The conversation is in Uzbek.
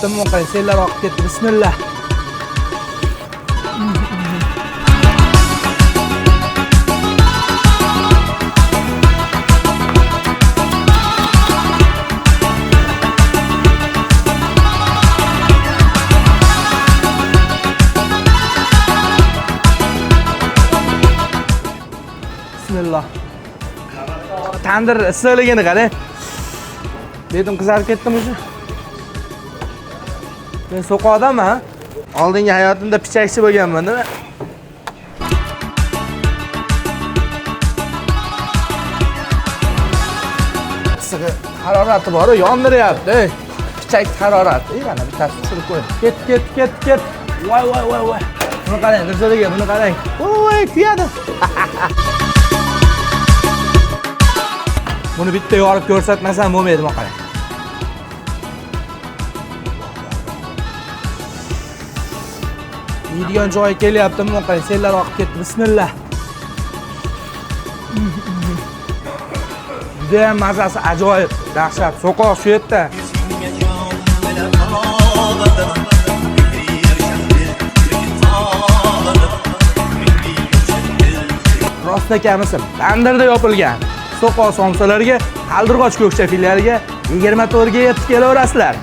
Tamam, qayselar oqib ketdi. Bismillah. Bismillah. Tandir issiqligini qarang. Betim qizarib ketdimi shu? Men so'qoq odamman. Oldingi hayotimda pichakchi bo'lganman, nima? Issiq harorati bor-ku, yondiryapti. Pichak harorati. Mana bittasi tushirib qo'y. Ket. Voy. Buni qarang, Rizoga, buni qarang. Voy, kuyadi. Buni bitta yorib ko'rsatmasam bo'lmaydi, mana qarang. Yeydigan joyi kelyapti, mana qarang, sellar oqib ketdi. Bismillah. Judayam mazasi ajoyib, dahshat. So'qoq shu yerda. Rostakamisim, tandirda yopilgan. So'qoq somsalarga, qaldirg'och ko'kcha filialiga 24 ga yetib kelaverasizlar.